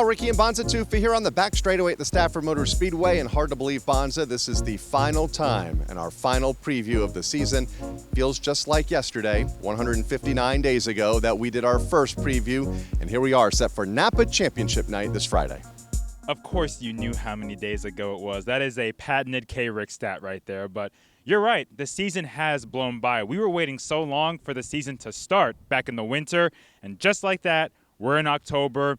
Rickey and Bonssa Tufa here on the back straightaway at the Stafford Motor Speedway. And hard to believe, Bonssa, this is the final time and our final preview of the season. Feels just like yesterday, 159 days ago, that we did our first preview. And here we are, set for NAPA Championship Night this Friday. Of course you knew how many days ago it was. That is a patented K-Rick stat right there. But you're right, the season has blown by. We were waiting so long for the season to start back in the winter. And just like that, we're in October.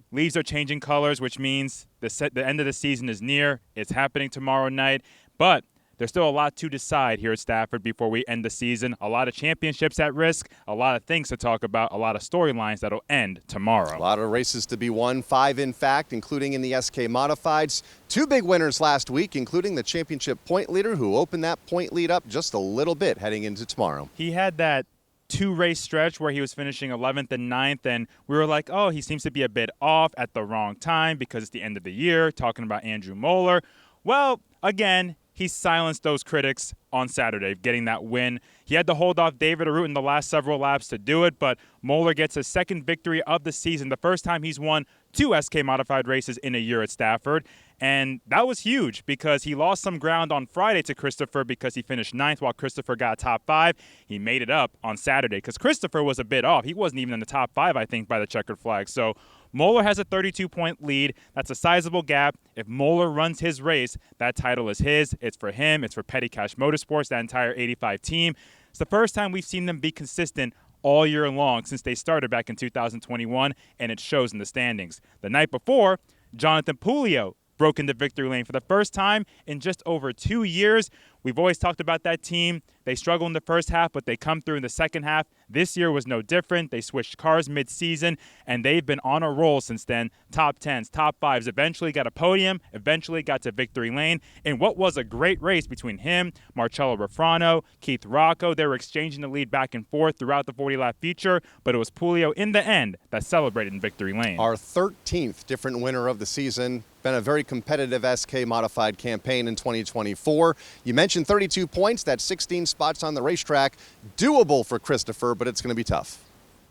Leaves are changing colors, which means the end of the season is near. It's happening tomorrow night. But there's still a lot to decide here at Stafford before we end the season. A lot of championships at risk, a lot of things to talk about, a lot of storylines that'll end tomorrow. A lot of races to be won, 5 in fact, including in the SK Modifieds. 2 big winners last week, including the championship point leader, who opened that point lead up just a little bit heading into tomorrow. He had that 2-race stretch where he was finishing 11th and 9th, and we were like, oh, he seems to be a bit off at the wrong time because it's the end of the year, talking about Andrew Moeller. Well, again, he silenced those critics on Saturday, getting that win. He had to hold off David Arute in the last several laps to do it, but Moeller gets his second victory of the season, the first time he's won 2 SK Modified races in a year at Stafford. And that was huge because he lost some ground on Friday to Christopher because he finished 9th while Christopher got top 5. He made it up on Saturday because Christopher was a bit off. He wasn't even in the top 5, I think, by the checkered flag. So Moeller has a 32-point lead. That's a sizable gap. If Moeller runs his race, that title is his. It's for him. It's for Petty Cash Motorsports, that entire 85 team. It's the first time we've seen them be consistent all year long since they started back in 2021, and it shows in the standings. The night before, Jonathan Pulio broke into victory lane for the first time in just over 2 years. We've always talked about that team. They struggle in the first half, but they come through in the second half. This year was no different. They switched cars mid-season, and they've been on a roll since then. Top 10s, top 5s, eventually got a podium, eventually got to victory lane. In what was a great race between him, Marcello Refrano, Keith Rocco. They were exchanging the lead back and forth throughout the 40-lap feature, but it was Pulio in the end that celebrated in victory lane. Our 13th different winner of the season. Been a very competitive SK Modified campaign in 2024. You mentioned 32 points. That's 16 spots on the racetrack. Doable for Christopher, but it's going to be tough.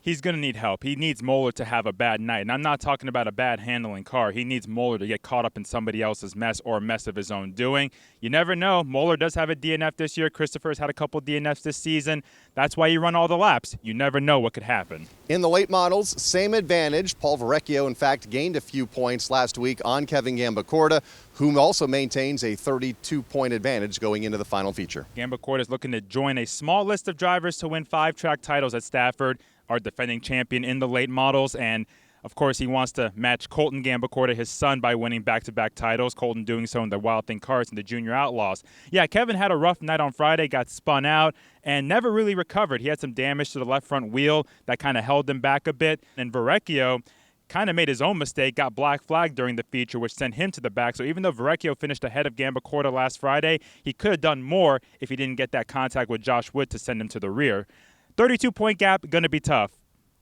He's going to need help. He needs Moeller to have a bad night. And I'm not talking about a bad handling car. He needs Moeller to get caught up in somebody else's mess or a mess of his own doing. You never know. Moeller does have a DNF this year. Christopher's had a couple DNFs this season. That's why you run all the laps. You never know what could happen. In the late models, same advantage. Paul Verrecchio, in fact, gained a few points last week on Kevin Gambacorta, whom also maintains a 32-point advantage going into the final feature. Gambacorta is looking to join a small list of drivers to win 5 track titles at Stafford, our defending champion in the late models. And, of course, he wants to match Colton Gambacorta, his son, by winning back-to-back titles. Colton doing so in the Wild Thing cars and the Junior Outlaws. Yeah, Kevin had a rough night on Friday, got spun out, and never really recovered. He had some damage to the left front wheel that kind of held him back a bit. And Verrecchio kind of made his own mistake, got black flagged during the feature, which sent him to the back. So even though Verrecchio finished ahead of Gambacorta last Friday, he could have done more if he didn't get that contact with Josh Wood to send him to the rear. 32-point gap, going to be tough.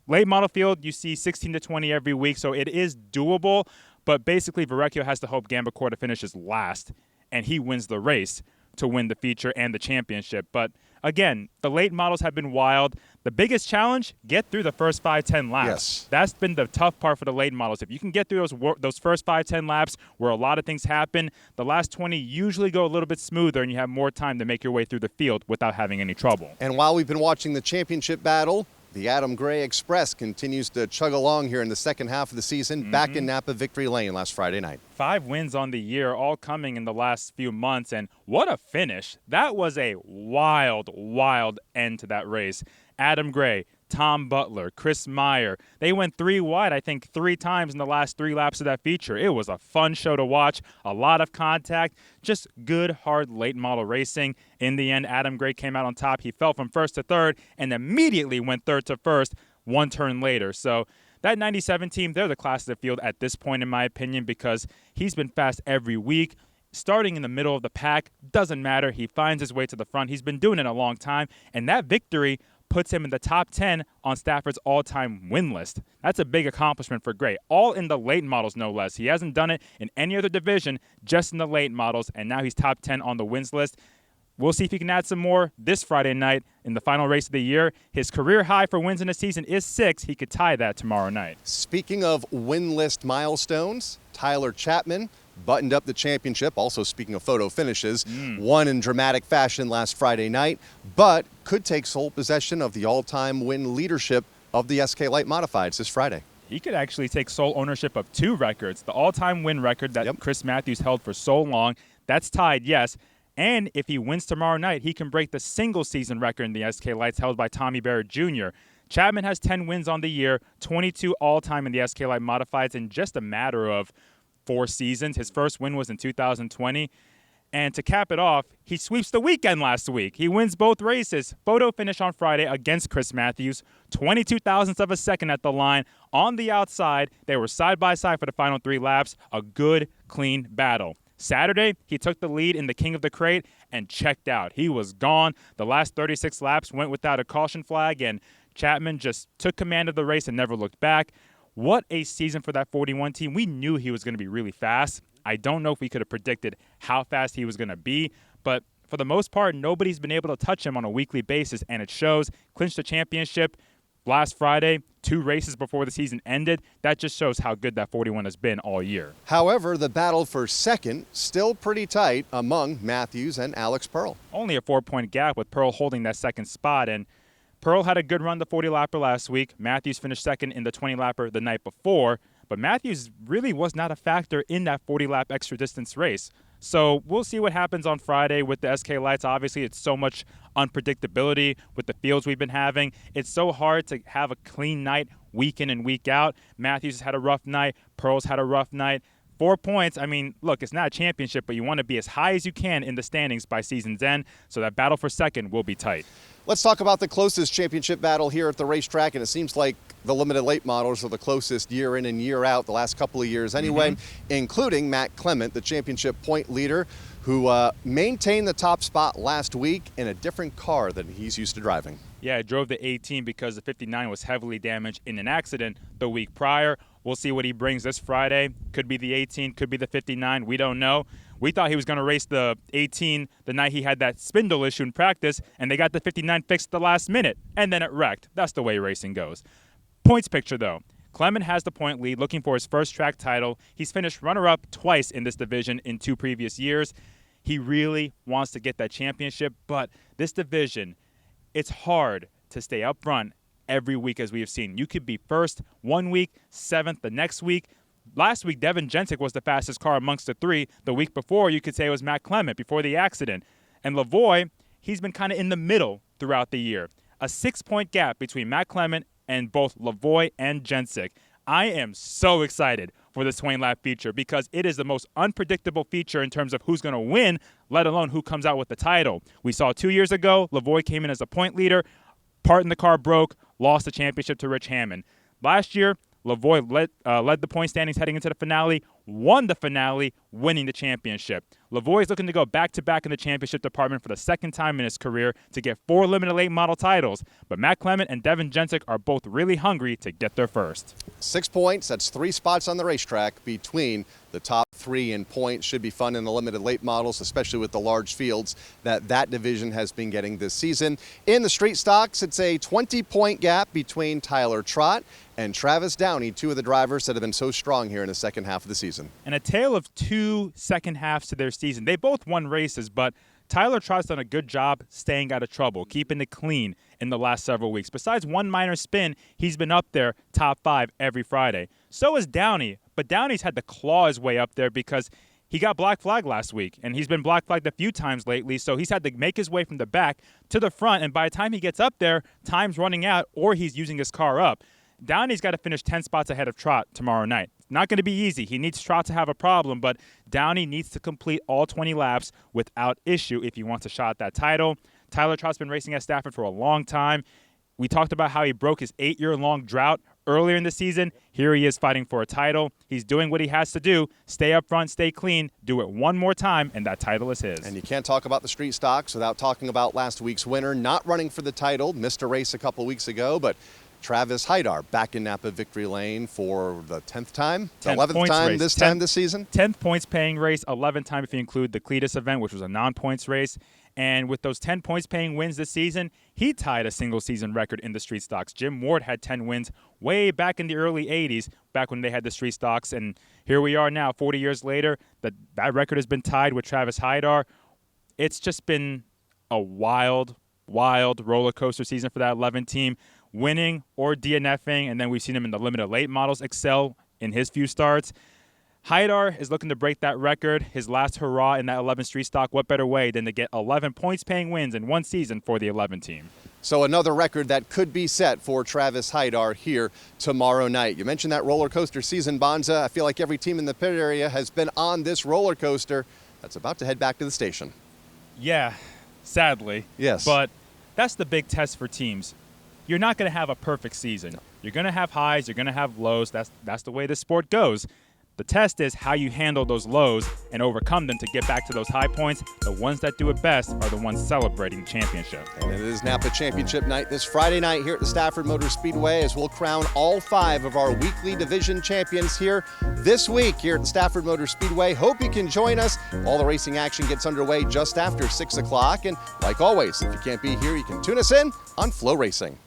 Late model field, you see 16 to 20 every week, so it is doable. But basically, Verrecchio has to hope Gambacorta finishes last, and he wins the race to win the feature and the championship. But again, the late models have been wild. The biggest challenge, get through the first 5-10 laps. Yes. That's been the tough part for the late models. If you can get through those first 5-10 laps where a lot of things happen, the last 20 usually go a little bit smoother and you have more time to make your way through the field without having any trouble. And while we've been watching the championship battle, the Adam Gray Express continues to chug along here in the second half of the season, back in Napa Victory Lane last Friday night. 5 wins on the year, all coming in the last few months, and what a finish. That was a wild, wild end to that race. Adam Gray, Tom Butler, Chris Meyer, they went 3 wide, I think, 3 times in the last 3 laps of that feature. It was a fun show to watch, a lot of contact, just good, hard late model racing. In the end, Adam Gray came out on top. He fell from first to third and immediately went third to first 1 turn later. So that 97 team, they're the class of the field at this point, in my opinion, because he's been fast every week. Starting in the middle of the pack, doesn't matter. He finds his way to the front. He's been doing it a long time, and that victory puts him in the top 10 on Stafford's all-time win list. That's a big accomplishment for Gray, all in the late models, no less. He hasn't done it in any other division, just in the late models, and now he's top 10 on the wins list. we'll see if he can add some more this Friday night in the final race of the year. His career high for wins in a season is 6. He could tie that tomorrow night. Speaking of win list milestones, Tyler Chapman buttoned up the championship, also speaking of photo finishes, won in dramatic fashion last Friday night, but could take sole possession of the all-time win leadership of the SK Light Modifieds this Friday. He could actually take sole ownership of 2 records. The all-time win record that Chris Matthews held for so long, that's tied, yes. And if he wins tomorrow night, he can break the single-season record in the SK Lights held by Tommy Barrett Jr. Chapman has 10 wins on the year, 22 all-time in the SK Light Modifieds in just a matter of 4 seasons. His first win was in 2020. And to cap it off, he sweeps the weekend last week. He wins both races. Photo finish on Friday against Chris Matthews. 22 thousandths of a second at the line. On the outside, they were side by side for the final 3 laps. A good, clean battle. Saturday, he took the lead in the King of the Crate and checked out. He was gone. The last 36 laps went without a caution flag, and Chapman just took command of the race and never looked back. What a season for that 41 team. We knew he was going to be really fast. I don't know if we could have predicted how fast he was going to be, but for the most part, nobody's been able to touch him on a weekly basis, and it shows. Clinched the championship last Friday, 2 races before the season ended. That just shows how good that 41 has been all year. However, the battle for second still pretty tight among Matthews and Alex Pearl. Only a 4-point gap with Pearl holding that second spot, and Pearl had a good run the 40-lapper last week. Matthews finished second in the 20-lapper the night before, but Matthews really was not a factor in that 40-lap extra distance race. So we'll see what happens on Friday with the SK Lights. Obviously, it's so much unpredictability with the fields we've been having. It's so hard to have a clean night week in and week out. Matthews has had a rough night. Pearl's had a rough night. 4 points, I mean, look, it's not a championship, but you want to be as high as you can in the standings by season's end, so that battle for second will be tight. Let's talk about the closest championship battle here at the racetrack, and it seems like the limited late models are the closest year in and year out, the last couple of years anyway, including Matt Clement, the championship point leader, who maintained the top spot last week in a different car than he's used to driving. Yeah, I drove the 18 because the 59 was heavily damaged in an accident the week prior. We'll see what he brings this Friday. Could be the 18, could be the 59. We don't know. We thought he was going to race the 18 the night he had that spindle issue in practice, and they got the 59 fixed at the last minute, and then it wrecked. That's the way racing goes. Points picture, though. Clement has the point lead, looking for his first track title. He's finished runner-up twice in this division in 2 previous years. He really wants to get that championship, but this division, it's hard to stay up front every week, as we have seen. You could be first one week, 7th the next week. Last week, Devin Jensick was the fastest car amongst the 3. The week before, you could say it was Matt Clement before the accident. And Lavoie, he's been kind of in the middle throughout the year. A 6-point gap between Matt Clement and both Lavoie and Jensick. I am so excited for this 20-lap feature because it is the most unpredictable feature in terms of who's going to win, let alone who comes out with the title. We saw 2 years ago, Lavoie came in as a point leader, part in the car broke, lost the championship to Rich Hammond. Last year, Lavoie led the point standings heading into the finale, won the finale, winning the championship. Lavoie is looking to go back-to-back in the championship department for the second time in his career to get 4 limited late model titles. But Matt Clement and Devin Jensick are both really hungry to get their first. 6 points, that's 3 spots on the racetrack between the top 3 in points. Should be fun in the limited late models, especially with the large fields that division has been getting this season. In the street stocks, it's a 20-point gap between Tyler Trott and Travis Downey, 2 of the drivers that have been so strong here in the second half of the season. And a tale of 2 second halves to their season. They both won races, but Tyler Trott's done a good job staying out of trouble, keeping it clean in the last several weeks. Besides one minor spin, he's been up there top 5 every Friday. So is Downey, but Downey's had to claw his way up there because he got black flagged last week, and he's been black flagged a few times lately, so he's had to make his way from the back to the front, and by the time he gets up there, time's running out or he's using his car up. Downey's got to finish 10 spots ahead of Trott tomorrow night. Not going to be easy. He needs Trott to have a problem, but Downey needs to complete all 20 laps without issue if he wants a shot at that title. Tyler Trott's been racing at Stafford for a long time. We talked about how he broke his 8-year-long drought earlier in the season. Here he is fighting for a title. He's doing what he has to do. Stay up front, stay clean, do it one more time, and that title is his. And you can't talk about the street stocks without talking about last week's winner, not running for the title, missed a race a couple weeks ago, but Travis Haidar back in Napa victory lane for the 10th time, the 11th time this season. 10th points paying race, 11th time if you include the Cletus event, which was a non-points race. And with those 10 points-paying wins this season, he tied a single-season record in the street stocks. Jim Ward had 10 wins way back in the early 80s, back when they had the street stocks. And here we are now, 40 years later, that record has been tied with Travis Hydar. It's just been a wild roller coaster season for that 11 team, winning or DNFing, and then we've seen him in the limited late models excel in his few starts. Hydar is looking to break that record, his last hurrah in that 11 street stock. What better way than to get 11 points-paying wins in one season for the 11 team? So another record that could be set for Travis Hydar here tomorrow night. You mentioned that roller coaster season, Bonssa. I feel like every team in the pit area has been on this roller coaster that's about to head back to the station. Yeah, sadly. Yes. But that's the big test for teams. You're not going to have a perfect season. No. You're going to have highs. You're going to have lows. That's the way this sport goes. The test is how you handle those lows and overcome them to get back to those high points. The ones that do it best are the ones celebrating the championship. And it is NAPA Championship Night this Friday night here at the Stafford Motor Speedway as we'll crown all 5 of our weekly division champions here this week here at the Stafford Motor Speedway. Hope you can join us. All the racing action gets underway just after 6 o'clock. And like always, if you can't be here, you can tune us in on Flow Racing.